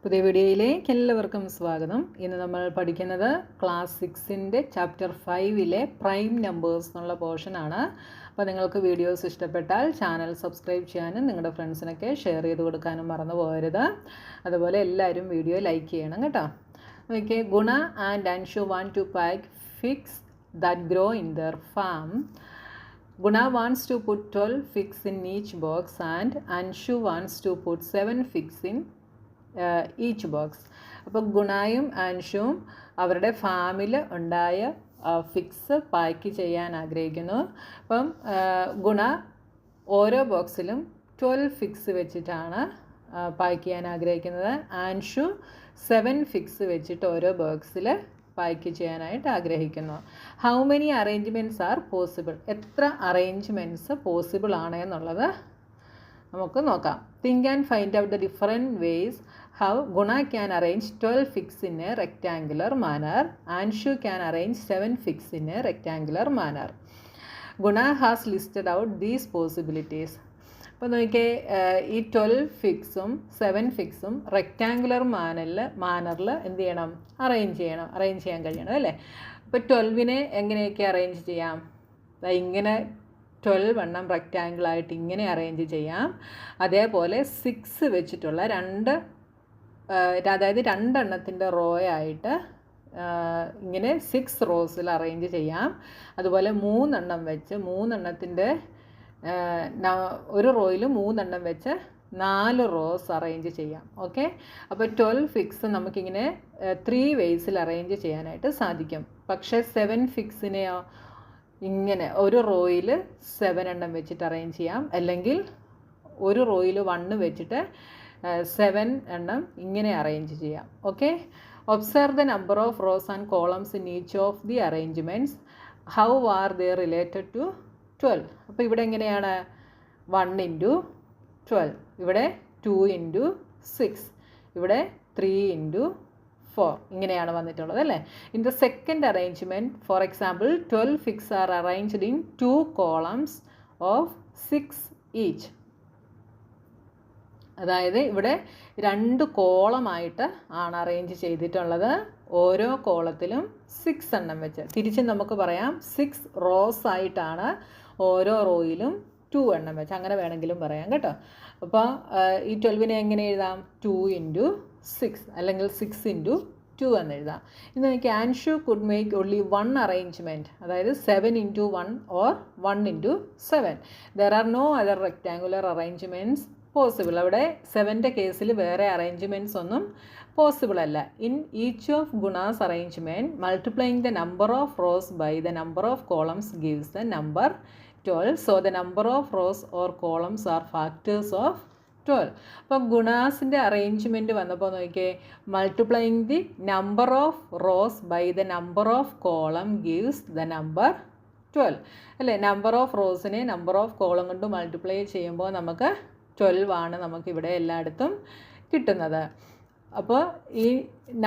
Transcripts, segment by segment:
പുതിയ വീഡിയോയിലേക്ക് എല്ലാവർക്കും സ്വാഗതം. ഇന്ന് നമ്മൾ പഠിക്കുന്നത് ക്ലാസ് 6ൻ്റെ ചാപ്റ്റർ 5ലെ പ്രൈം നമ്പേഴ്സ് എന്നുള്ള പോർഷനാണ്. അപ്പോൾ നിങ്ങൾക്ക് വീഡിയോസ് ഇഷ്ടപ്പെട്ടാൽ ചാനൽ സബ്സ്ക്രൈബ് ചെയ്യാനും നിങ്ങളുടെ ഫ്രണ്ട്സിനൊക്കെ ഷെയർ ചെയ്ത് കൊടുക്കാനും മറന്നു പോകരുത്. അതുപോലെ എല്ലാവരും വീഡിയോ ലൈക്ക് ചെയ്യണം കേട്ടോ. Okay, Guna and Anshu want to pack figs that grow in their farm. Guna wants to put 12 figs in each box and Anshu wants to put 7 figs in each box. അപ്പോൾ ഗുണയും അൻഷുവും അവരുടെ ഫാമിൽ ഉണ്ടായ ഫിഗ്സ് പാക്ക് ചെയ്യാൻ ആഗ്രഹിക്കുന്നു. അപ്പം ഗുണ ഓരോ ബോക്സിലും 12 ഫിഗ്സ് വെച്ചിട്ടാണ് പാക്ക് ചെയ്യാൻ ആഗ്രഹിക്കുന്നത്. ആൻഷു 7 ഫിഗ്സ് വെച്ചിട്ട് ഓരോ ബോക്സിൽ പാക്ക് ചെയ്യാനായിട്ട് ആഗ്രഹിക്കുന്നു. How many arrangements are possible? എത്ര അറേഞ്ച്മെൻറ്റ്സ് പോസിബിൾ ആണ് എന്നുള്ളത് നമുക്ക് നോക്കാം. Think and find out the different ways how Guna can arrange 12 figs in a rectangular manner. Anshu can arrange 7 figs in a rectangular manner. Guna has listed out these possibilities. അപ്പോൾ നോക്കിയേ, ഈ 12 ഫിഗ്സും 7 ഫിഗ്സും rectangular മാനറിൽ എന്ത് ചെയ്യണം? അറേഞ്ച് ചെയ്യാൻ കഴിയണം അല്ലേ? അപ്പോൾ 12നെ എങ്ങനെയൊക്കെ അറേഞ്ച് ചെയ്യാം? ഇങ്ങനെ 12 എണ്ണം റെക്റ്റാങ്കിളായിട്ട് ഇങ്ങനെ അറേഞ്ച് ചെയ്യാം. അതേപോലെ 6 വെച്ചിട്ടുള്ള അതായത് 2 എണ്ണത്തിൻ്റെ റോ ആയിട്ട് ഇങ്ങനെ 6 റോസിൽ അറേഞ്ച് ചെയ്യാം. അതുപോലെ 3 എണ്ണം വെച്ച് 3 എണ്ണത്തിൻ്റെ ഒരു റോയിൽ 3 എണ്ണം വെച്ച് 4 റോസ് അറേഞ്ച് ചെയ്യാം. ഓക്കെ, അപ്പോൾ 12 ഫിഗ്സ് നമുക്കിങ്ങനെ 3 വേസിൽ അറേഞ്ച് ചെയ്യാനായിട്ട് സാധിക്കും. പക്ഷേ 7 ഫിഗ്സിനെയോ ഇങ്ങനെ ഒരു റോയിൽ 7 എണ്ണം വെച്ചിട്ട് അറേഞ്ച് ചെയ്യാം. അല്ലെങ്കിൽ ഒരു റോയിൽ 1 വെച്ചിട്ട് 7 എണ്ണം ഇങ്ങനെ അറേഞ്ച് ചെയ്യാം. Okay, observe the number of rows and columns in each of the arrangements. How are they related to 12? അപ്പോൾ ഇവിടെ എങ്ങനെയാണ്? 1 ഇൻറ്റു 12, ഇവിടെ 2 ഇൻറ്റു 6, ഇവിടെ 3 ഇൻറ്റു 4, ഇങ്ങനെയാണ് വന്നിട്ടുള്ളത് അല്ലേ? In the second arrangement, for example 12 figs R arranged in 2 columns of 6 each. അതായത് ഇവിടെ 2 കോളമായിട്ട് ആണ് അറേഞ്ച് ചെയ്തിട്ടുള്ളത്. ഓരോ കോളത്തിലും 6 എണ്ണം വെച്ച്. തിരിച്ച് നമുക്ക് പറയാം, 6 റോസ് ആയിട്ടാണ് ഓരോ റോയിലും 2 എണ്ണം വെച്ച്. അങ്ങനെ വേണമെങ്കിലും പറയാം കേട്ടോ. അപ്പോൾ ഈ 12നെ എങ്ങനെ എഴുതാം? 2 ഇൻറ്റു 6 അല്ലെങ്കിൽ 6 ഇൻറ്റു 2 എന്ന് എഴുതാം. ഇന്ന് നോക്കി, Anshu could make only 1 arrangement, അതായത് 7 into 1 or 1 into 7. There are no other rectangular arrangements possible. അവിടെ 7ൻ്റെ കേസിൽ വേറെ അറേഞ്ച്മെൻറ്റ്സ് ഒന്നും പോസിബിൾ അല്ല. In each of Guna's arrangement, multiplying the number of rows by the number of columns gives the number 12. So the number of rows or columns are factors of 12. അപ്പോൾ ഗുണാസിൻ്റെ arrangement വന്നപ്പോൾ നോക്കിയേ, multiplying the number of rows by the number of column gives the number 12 അല്ലേ? Number of റോസിനെ number of column കൊണ്ട് multiply ചെയ്യുമ്പോൾ നമുക്ക് 12 ആണ് നമുക്കിവിടെ എല്ലായിടത്തും കിട്ടുന്നത്. അപ്പോൾ ഈ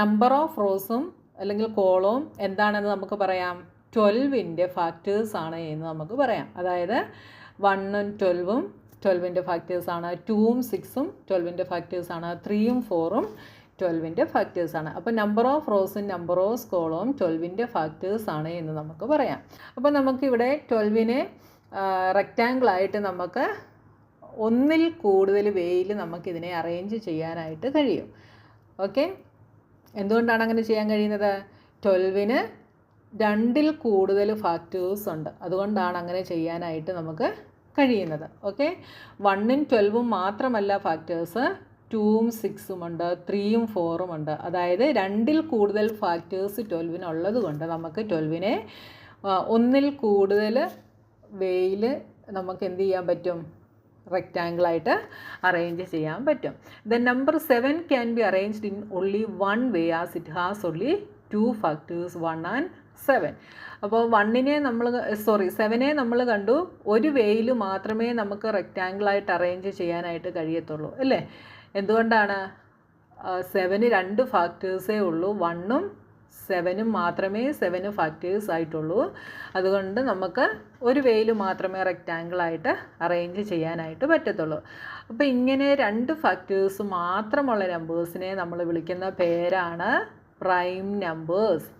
നമ്പർ ഓഫ് റോസും അല്ലെങ്കിൽ കോളവും എന്താണെന്ന് നമുക്ക് പറയാം? 12ൻ്റെ ഫാക്ടേഴ്സ് ആണ് എന്ന് നമുക്ക് പറയാം. അതായത് 1ഉം 12ഉം 12ൻ്റെ ഫാക്ടേഴ്സാണ്, 2ഉം 6ഉം 12ൻ്റെ ഫാക്ടേഴ്സാണ്, 3ഉം 4ഉം 12ൻ്റെ ഫാക്ടേഴ്സാണ്. അപ്പോൾ നമ്പർ ഓഫ് റോസും നമ്പർ ഓഫ് കോളവും 12ൻ്റെ ഫാക്ടേഴ്സാണ് എന്ന് നമുക്ക് പറയാം. അപ്പോൾ നമുക്കിവിടെ 12നെ റെക്റ്റാങ്കിളായിട്ട് നമുക്ക് ഒന്നിൽ കൂടുതൽ വേയിൽ നമുക്കിതിനെ അറേഞ്ച് ചെയ്യാനായിട്ട് കഴിയും. ഓക്കെ, എന്തുകൊണ്ടാണ് അങ്ങനെ ചെയ്യാൻ കഴിയുന്നത്? 12ന് 2ൽ കൂടുതൽ ഫാക്ടേഴ്സ് ഉണ്ട്, അതുകൊണ്ടാണ് അങ്ങനെ ചെയ്യാനായിട്ട് നമുക്ക് കഴിയുന്നത്. ഓക്കെ, 1ഉം 12ഉം മാത്രമല്ല ഫാക്ടേഴ്സ്, 2ഉം 6ഉം ഉണ്ട്, 3ഉം 4ഉം ഉണ്ട്. അതായത് 2ൽ കൂടുതൽ ഫാക്ടേഴ്സ് 12നുള്ളത് കൊണ്ട് നമുക്ക് 12നെ ഒന്നിൽ കൂടുതൽ വേയിൽ നമുക്ക് എന്ത് ചെയ്യാൻ പറ്റും? റെക്റ്റാങ്കിളായിട്ട് അറേഞ്ച് ചെയ്യാൻ പറ്റും. The number 7 can be arranged in only 1 way as it has only 2 factors 1 and 7. അപ്പോൾ 7നെ നമ്മൾ കണ്ടു, ഒരു വേയിൽ മാത്രമേ നമുക്ക് റെക്റ്റാങ്കിളായിട്ട് അറേഞ്ച് ചെയ്യാനായിട്ട് കഴിയത്തുള്ളൂ അല്ലേ? എന്തുകൊണ്ടാണ്? 7 2 ഫാക്ടേഴ്സേ ഉള്ളൂ, 1ഉം 7ഉം മാത്രമേ 7 ഫാക്ടേഴ്സ് ആയിട്ടുള്ളൂ. അതുകൊണ്ട് നമുക്ക് ഒരു വേയിൽ മാത്രമേ റെക്റ്റാങ്കിളായിട്ട് അറേഞ്ച് ചെയ്യാനായിട്ട് പറ്റത്തുള്ളൂ. അപ്പോൾ ഇങ്ങനെ 2 ഫാക്ടേഴ്സ് മാത്രമുള്ള നമ്പേഴ്സിനെ നമ്മൾ വിളിക്കുന്ന പേരാണ് prime numbers.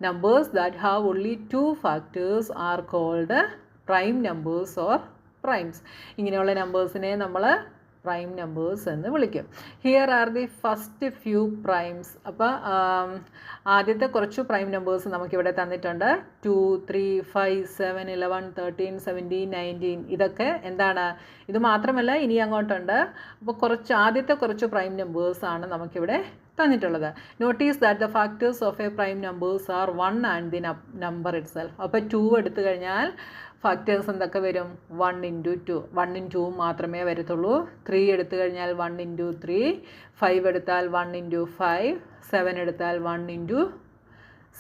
Numbers that have only 2 factors are called prime numbers or primes. ഇങ്ങനെയുള്ള നമ്പേഴ്സിനെ നമ്മൾ പ്രൈം നമ്പേഴ്സ് എന്ന് വിളിക്കും. Here are the first few primes. അപ്പോൾ ആദ്യത്തെ കുറച്ച് പ്രൈം നമ്പേഴ്സ് നമുക്കിവിടെ തന്നിട്ടുണ്ട്. 2, 3, 5, 7, 11, 13, 17, 19. ഇതൊക്കെ എന്താണ്? ഇത് മാത്രമല്ല ഇനി അങ്ങോട്ടുണ്ട്. അപ്പോൾ ആദ്യത്തെ കുറച്ച് പ്രൈം നമ്പേഴ്സാണ് നമുക്കിവിടെ തന്നിട്ടുള്ളത്. Notice that the factors of A prime numbers are 1 and the number it self. അപ്പോൾ 2 എടുത്തു കഴിഞ്ഞാൽ ഫാക്ടേഴ്സ് എന്തൊക്കെ വരും? 1 × 2. 1 × 2 മാത്രമേ വരത്തുള്ളൂ. 3 എടുത്തു കഴിഞ്ഞാൽ 1 × 3, 5 എടുത്താൽ 1 × 5, 7 എടുത്താൽ 1 ×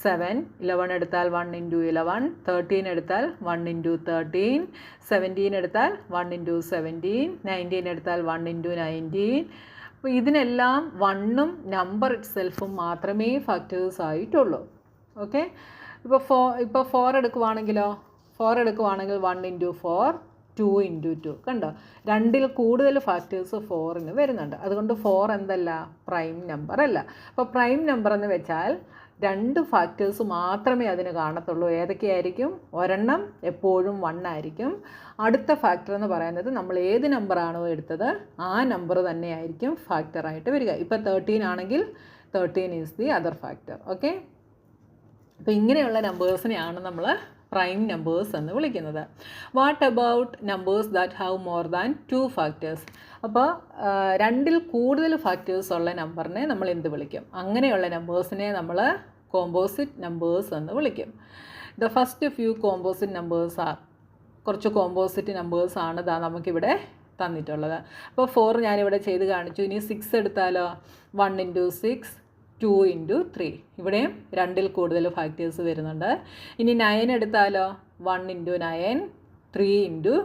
7, 11 എടുത്താൽ 1 × 11, 13 എടുത്താൽ 1 × 13, 17 എടുത്താൽ 1 × 17, 19 എടുത്താൽ 1 × 19. അപ്പോൾ ഇതിനെല്ലാം 1ഉം നമ്പർ ഇറ്റ് സെൽഫും മാത്രമേ ഫാക്ടേഴ്സ് ആയിട്ടുള്ളൂ. ഓക്കെ. ഇപ്പോൾ 4 എടുക്കുവാണെങ്കിലോ? 4 എടുക്കുവാണെങ്കിൽ 1 × 4, 2 × 2. കണ്ടോ? 2ൽ കൂടുതൽ ഫാക്ടേഴ്സ് 4ന് വരുന്നുണ്ട്. അതുകൊണ്ട് 4 എന്തല്ല? പ്രൈം നമ്പർ അല്ല. അപ്പോൾ പ്രൈം നമ്പർ എന്ന് വെച്ചാൽ 2 ഫാക്ടേഴ്സ് മാത്രമേ അതിന് കാണത്തുള്ളൂ. ഏതൊക്കെയായിരിക്കും? ഒരെണ്ണം എപ്പോഴും 1 ആയിരിക്കും. അടുത്ത ഫാക്ടർ എന്ന് പറയുന്നത് നമ്മൾ ഏത് നമ്പറാണോ എടുത്തത് ആ നമ്പർ തന്നെയായിരിക്കും ഫാക്ടറായിട്ട് വരിക. ഇപ്പോൾ 13 ആണെങ്കിൽ 13 is the other factor. Okay. അപ്പോൾ ഇങ്ങനെയുള്ള നമ്പേഴ്സിനെയാണ് നമ്മൾ പ്രൈം നമ്പേഴ്സ് എന്ന് വിളിക്കുന്നത്. What about numbers that have more than 2 factors? അപ്പോൾ 2ൽ കൂടുതൽ ഫാക്ടേഴ്സ് ഉള്ള നമ്പറിനെ നമ്മൾ എന്ത് വിളിക്കും? അങ്ങനെയുള്ള നമ്പേഴ്സിനെ നമ്മൾ കോമ്പോസിറ്റ് നമ്പേഴ്സ് എന്ന് വിളിക്കും. The first few composite numbers are. കുറച്ച് കോമ്പോസിറ്റ് നമ്പേഴ്സാണ് നമുക്കിവിടെ തന്നിട്ടുള്ളത്. അപ്പോൾ 4 ഞാനിവിടെ ചെയ്ത് കാണിച്ചു. ഇനി 6 എടുത്താലോ? 1 × 6, 2 × 3. ഇവിടെയും 2ൽ കൂടുതൽ ഫാക്ടേഴ്സ് വരുന്നുണ്ട്. ഇനി 9 എടുത്താലോ? 1 × 9, 3 ×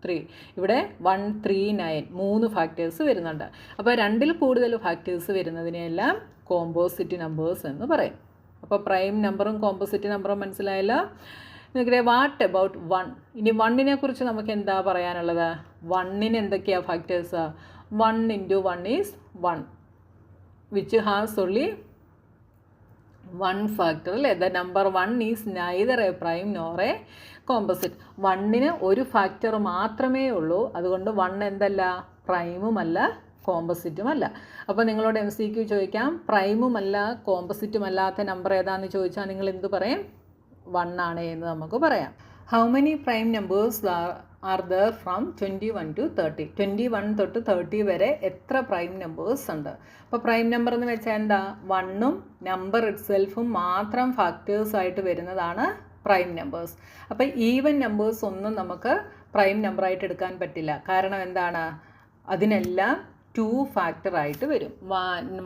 3. ഇവിടെ 1, 3, 9 3 ഫാക്ടേഴ്സ് വരുന്നുണ്ട്. അപ്പോൾ 2ൽ കൂടുതൽ ഫാക്ടേഴ്സ് വരുന്നതിനെല്ലാം കോമ്പോസിറ്റ് നമ്പേഴ്സ് എന്ന് പറയും. അപ്പോൾ പ്രൈം നമ്പറും കോമ്പോസിറ്റ് നമ്പറും മനസ്സിലായല്ലോ. നിങ്ങൾക്ക് വാട്ട് അബൌട്ട് 1? ഇനി 1നെ കുറിച്ച് നമുക്ക് എന്താ പറയാനുള്ളത്? 1ന് എന്തൊക്കെയാണ് factors? 1 × 1 is 1, which has only 1 factor. The number 1 is neither a prime nor a composite. 1ന് ഒരു ഫാക്ടർ മാത്രമേ ഉള്ളൂ. അതുകൊണ്ട് 1 എന്തല്ല? പ്രൈമുമല്ല കോമ്പോസിറ്റുമല്ല. അപ്പോൾ നിങ്ങളോട് MCQ ചോദിക്കാം, പ്രൈമുമല്ല കോമ്പോസിറ്റുമല്ലാത്ത നമ്പർ ഏതാണെന്ന് ചോദിച്ചാൽ നിങ്ങൾ എന്ത് പറയും? 1 ആണ് എന്ന് നമുക്ക് പറയാം. How many prime numbers are there from 21 to 30? 21 തൊട്ട് 30 വരെ എത്ര പ്രൈം നമ്പേഴ്സ് ഉണ്ട്? അപ്പോൾ പ്രൈം നമ്പർ എന്ന് വെച്ചാൽ എന്താ? 1ഉം നമ്പർ ഇറ്റ് സെൽഫും മാത്രം ഫാക്ടേഴ്സ് ആയിട്ട് വരുന്നതാണ് പ്രൈം നമ്പേഴ്സ്. അപ്പോൾ ഈവൻ നമ്പേഴ്സ് ഒന്നും നമുക്ക് പ്രൈം നമ്പറായിട്ട് എടുക്കാൻ പറ്റില്ല. കാരണം എന്താണ്? അതിനെല്ലാം 2 ഫാക്ടറായിട്ട് വരും.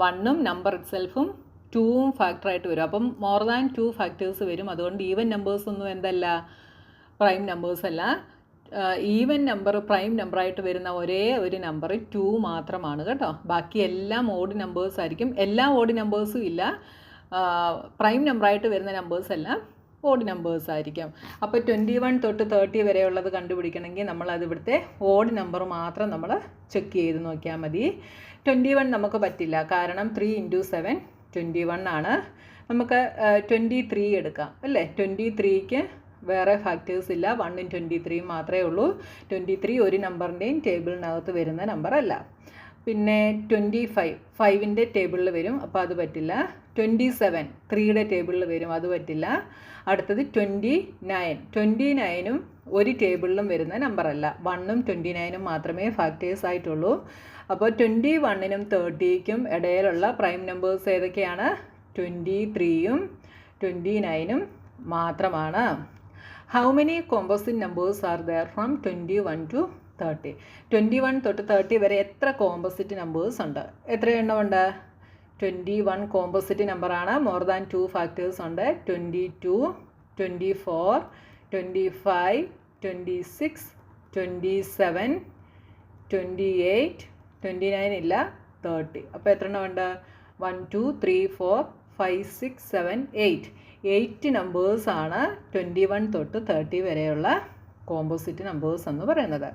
1ഉം നമ്പർ ഇറ്റ് സെൽഫും 2ഉം ഫാക്ടറായിട്ട് വരും. അപ്പം മോർ ദാൻ 2 ഫാക്ടേഴ്സ് വരും. അതുകൊണ്ട് ഈവൻ നമ്പേഴ്സ് ഒന്നും എന്തല്ല? പ്രൈം നമ്പേഴ്സ് അല്ല. ഈവൻ നമ്പർ പ്രൈം നമ്പറായിട്ട് വരുന്ന ഒരേ ഒരു നമ്പർ 2 മാത്രമാണ് കേട്ടോ. ബാക്കി എല്ലാം ഓഡ് നമ്പേഴ്സ് ആയിരിക്കും. എല്ലാ ഓഡ് നമ്പേഴ്സും ഇല്ല. പ്രൈം നമ്പറായിട്ട് വരുന്ന നമ്പേഴ്സ് എല്ലാം ഓഡ് നമ്പേഴ്സ് ആയിരിക്കും. അപ്പോൾ 21 തൊട്ട് 30 വരെയുള്ളത് കണ്ടുപിടിക്കണമെങ്കിൽ നമ്മളത് ഇവിടുത്തെ ഓഡ് നമ്പർ മാത്രം നമ്മൾ ചെക്ക് ചെയ്ത് നോക്കിയാൽ മതി. 21 നമുക്ക് പറ്റില്ല. കാരണം 3 × 7 21 ആണ്. നമുക്ക് 23 എടുക്കാം അല്ലേ? 23ക്ക് വേറെ ഫാക്ടേഴ്സ് ഇല്ല. 1ഉം 23 മാത്രമേ ഉള്ളൂ. 23 ഒരു നമ്പറിൻ്റെയും ടേബിളിനകത്ത് വരുന്ന നമ്പർ അല്ല. പിന്നെ 25 5ൻ്റെ ടേബിളിൽ വരും, അപ്പോൾ അത് പറ്റില്ല. 27 3യുടെ ടേബിളിൽ വരും, അത് പറ്റില്ല. അടുത്തത് 29ഉം ഒരു ടേബിളിലും വരുന്ന നമ്പറല്ല. 1ഉം 29ഉം മാത്രമേ ഫാക്ടേഴ്സ് ആയിട്ടുള്ളൂ. അപ്പോൾ 21നും 30ക്കും ഇടയിലുള്ള പ്രൈം നമ്പേഴ്സ് ഏതൊക്കെയാണ്? 23ഉം 29ഉം മാത്രമാണ്. How many composite numbers are there from 21 to 30? 21 തൊട്ട് 30 വരെ എത്ര കോമ്പോസിറ്റ് നമ്പേഴ്സ് ഉണ്ട്? എത്ര എണ്ണമുണ്ട്? 21 കോമ്പോസിറ്റ് നമ്പറാണ്. മോർ ദാൻ 2 ഫാക്ടേഴ്സ് ഉണ്ട്. 22, 24, 25, 26, 27, 28, 29 ഇല്ല, 30. അപ്പോൾ എത്ര എണ്ണമുണ്ട്? 1, 2, 3, 4, 5, 6, 7, 8 നമ്പേഴ്സാണ് 21 തൊട്ട് 30 വരെയുള്ള കോമ്പോസിറ്റ് നമ്പേഴ്സ് എന്ന് പറയുന്നത്.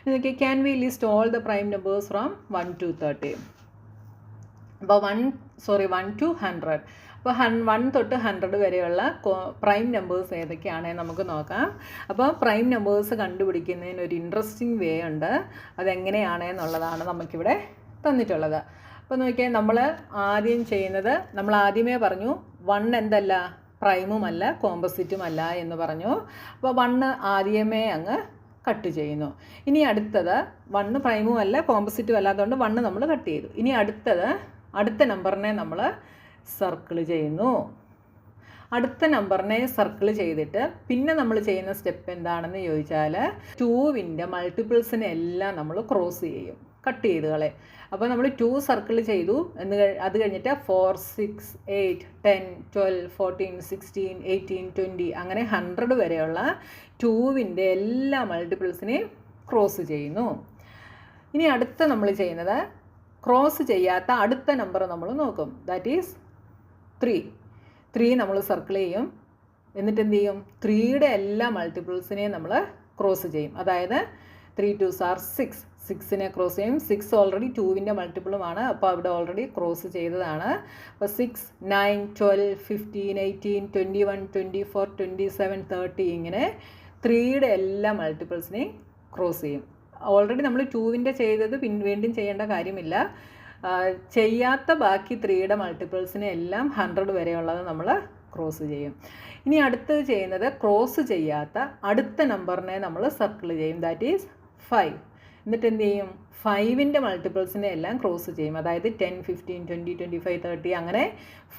ഇതൊക്കെ can we list all the prime numbers from 1 to 30. അപ്പോൾ 1 to 100. അപ്പോൾ 1 തൊട്ട് 100 വരെയുള്ള പ്രൈം നമ്പേഴ്സ് ഏതൊക്കെയാണെന്ന് നമുക്ക് നോക്കാം. അപ്പോൾ പ്രൈം നമ്പേഴ്സ് കണ്ടുപിടിക്കുന്നതിന് ഒരു ഇൻട്രസ്റ്റിംഗ് വേ ഉണ്ട്. അതെങ്ങനെയാണെന്നുള്ളതാണ് നമുക്കിവിടെ തന്നിട്ടുള്ളത്. അപ്പോൾ നോക്കിയാൽ നമ്മൾ ആദ്യം ചെയ്യുന്നത്, നമ്മൾ ആദ്യമേ പറഞ്ഞു 1 എന്തല്ല, പ്രൈമുമല്ല കോമ്പോസിറ്റുമല്ല എന്ന് പറഞ്ഞു. അപ്പോൾ 1 ആദ്യമേ അങ്ങ് കട്ട് ചെയ്യുന്നു. ഇനി അടുത്തത് 1 പ്രൈമും അല്ല കോമ്പോസിറ്റും അല്ലാത്തതുകൊണ്ട് 1 നമ്മൾ കട്ട് ചെയ്തു. ഇനി അടുത്ത നമ്പറിനെ നമ്മൾ സർക്കിൾ ചെയ്യുന്നു. അടുത്ത നമ്പറിനെ സർക്കിൾ ചെയ്തിട്ട് പിന്നെ നമ്മൾ ചെയ്യുന്ന സ്റ്റെപ്പ് എന്താണെന്ന് ചോദിച്ചാൽ 2വിൻ്റെ മൾട്ടിപ്പിൾസിനെ എല്ലാം നമ്മൾ ക്രോസ് ചെയ്യും, കട്ട് ചെയ്ത് കളയും. അപ്പോൾ നമ്മൾ 2 സർക്കിൾ ചെയ്തു അത് കഴിഞ്ഞിട്ട് 4, 6, 8, 10, 12, 14, 16, 18, 20 അങ്ങനെ 100 വരെയുള്ള 2വിൻ്റെ എല്ലാ മൾട്ടിപ്പിൾസിനെയും ക്രോസ് ചെയ്യുന്നു. ഇനി അടുത്ത നമ്മൾ ചെയ്യുന്നത് ക്രോസ് ചെയ്യാത്ത അടുത്ത നമ്പർ നമ്മൾ നോക്കും. ദാറ്റ് ഈസ് 3 നമ്മൾ സർക്കിൾ ചെയ്യും. എന്നിട്ട് എന്ത് ചെയ്യും, 3യുടെ എല്ലാ മൾട്ടിപ്പിൾസിനെയും നമ്മൾ ക്രോസ് ചെയ്യും. അതായത് 3 2s are 6, 6നെ ക്രോസ് ചെയ്യും. 6 ഓൾറെഡി 2വിൻ്റെ മൾട്ടിപ്പിളുമാണ്, അപ്പോൾ അവിടെ ഓൾറെഡി ക്രോസ് ചെയ്തതാണ്. അപ്പോൾ 6, 9, 12, 15, 18, 21, 24, 27, 30 ഇങ്ങനെ 3യുടെ എല്ലാ മൾട്ടിപ്പിൾസിനെയും ക്രോസ് ചെയ്യും. ഓൾറെഡി നമ്മൾ 2വിൻ്റെ ചെയ്തത് വീണ്ടും ചെയ്യേണ്ട കാര്യമില്ല. ചെയ്യാത്ത ബാക്കി 3യുടെ മൾട്ടിപ്പിൾസിനെ എല്ലാം 100 വരെയുള്ളത് നമ്മൾ ക്രോസ് ചെയ്യും. ഇനി അടുത്തത് ചെയ്യുന്നത് ക്രോസ് ചെയ്യാത്ത അടുത്ത നമ്പറിനെ നമ്മൾ സർക്കിൾ ചെയ്യും. That is 5. എന്നിട്ട് എന്ത് ചെയ്യും, 5ൻ്റെ മൾട്ടിപ്പിൾസിനെ എല്ലാം ക്രോസ് ചെയ്യും. അതായത് 10, 15, 20, 25, 30 അങ്ങനെ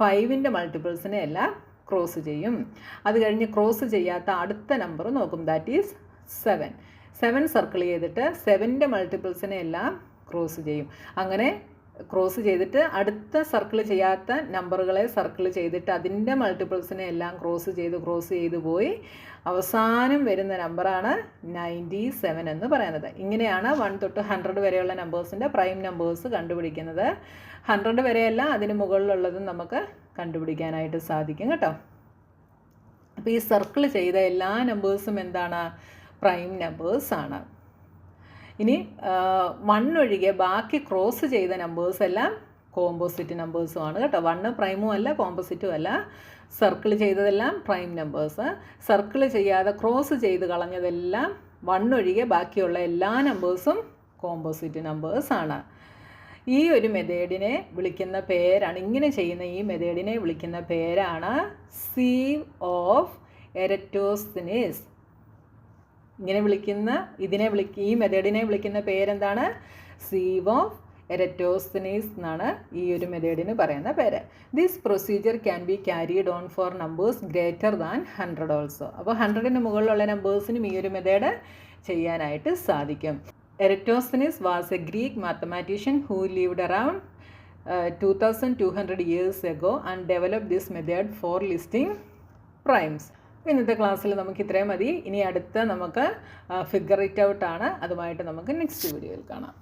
5ൻ്റെ മൾട്ടിപ്പിൾസിനെ എല്ലാം ക്രോസ് ചെയ്യും. അത് കഴിഞ്ഞ് ക്രോസ് ചെയ്യാത്ത അടുത്ത നമ്പർ നോക്കും. ദാറ്റ് ഈസ് 7 സർക്കിൾ ചെയ്തിട്ട് 7ൻ്റെ മൾട്ടിപ്പിൾസിനെ എല്ലാം ക്രോസ് ചെയ്യും. അങ്ങനെ ക്രോസ് ചെയ്തിട്ട് അടുത്ത സർക്കിൾ ചെയ്യാത്ത നമ്പറുകളെ സർക്കിൾ ചെയ്തിട്ട് അതിൻ്റെ മൾട്ടിപ്പിൾസിനെ എല്ലാം ക്രോസ് ചെയ്ത് പോയി അവസാനം വരുന്ന നമ്പറാണ് 97 എന്ന് പറയുന്നത്. ഇങ്ങനെയാണ് 1 തൊട്ട് 100 വരെയുള്ള നമ്പേഴ്സിൻ്റെ പ്രൈം നമ്പേഴ്സ് കണ്ടുപിടിക്കുന്നത്. 100 വരെയല്ല, അതിന് മുകളിലുള്ളതും നമുക്ക് കണ്ടുപിടിക്കാനായിട്ട് സാധിക്കും കേട്ടോ. അപ്പോൾ ഈ സർക്കിൾ ചെയ്ത എല്ലാ നമ്പേഴ്സും എന്താണ്, പ്രൈം നമ്പേഴ്സാണ്. ഇനി 1 ഒഴികെ ബാക്കി ക്രോസ് ചെയ്ത നമ്പേഴ്സ് എല്ലാം കോമ്പോസിറ്റ് നമ്പേഴ്സുമാണ് കേട്ടോ. 1 പ്രൈമും അല്ല കോമ്പോസിറ്റും അല്ല. സർക്കിൾ ചെയ്തതെല്ലാം പ്രൈം നമ്പേഴ്സ്. സർക്കിൾ ചെയ്യാതെ ക്രോസ് ചെയ്ത് കളഞ്ഞതെല്ലാം 1 ഒഴികെ ബാക്കിയുള്ള എല്ലാ നമ്പേഴ്സും കോമ്പോസിറ്റ് നമ്പേഴ്സാണ്. ഈ ഒരു മെത്തേഡിനെ വിളിക്കുന്ന പേരാണ്, ഇങ്ങനെ ചെയ്യുന്ന ഈ മെത്തേഡിനെ വിളിക്കുന്ന പേരാണ് സീവ് ഓഫ് എരറ്റോസ്തെനീസ്. ഈ മെത്തേഡിനെ വിളിക്കുന്ന പേരെന്താണ്, സീവ് ഓഫ് എരറ്റോസ്തെനീസ് എന്നാണ് ഈ ഒരു മെത്തേഡിന് പറയുന്ന പേര്. This procedure can be carried on for numbers greater than 100 also. അപ്പോൾ 100ന് മുകളിലുള്ള നമ്പേഴ്സിനും ഈ ഒരു മെത്തേഡ് ചെയ്യാനായിട്ട് സാധിക്കും. Eratosthenes was a Greek mathematician who lived around 2200 years ago and developed this method for listing primes. ഇന്നത്തെ ക്ലാസ്സിൽ നമുക്ക് ഇത്രയും മതി. ഇനി അടുത്ത നമുക്ക് ഫിഗർ ഇറ്റ് ഔട്ട് ആണ്. അതുമായിട്ട് നമുക്ക് നെക്സ്റ്റ് വീഡിയോയിൽ കാണാം.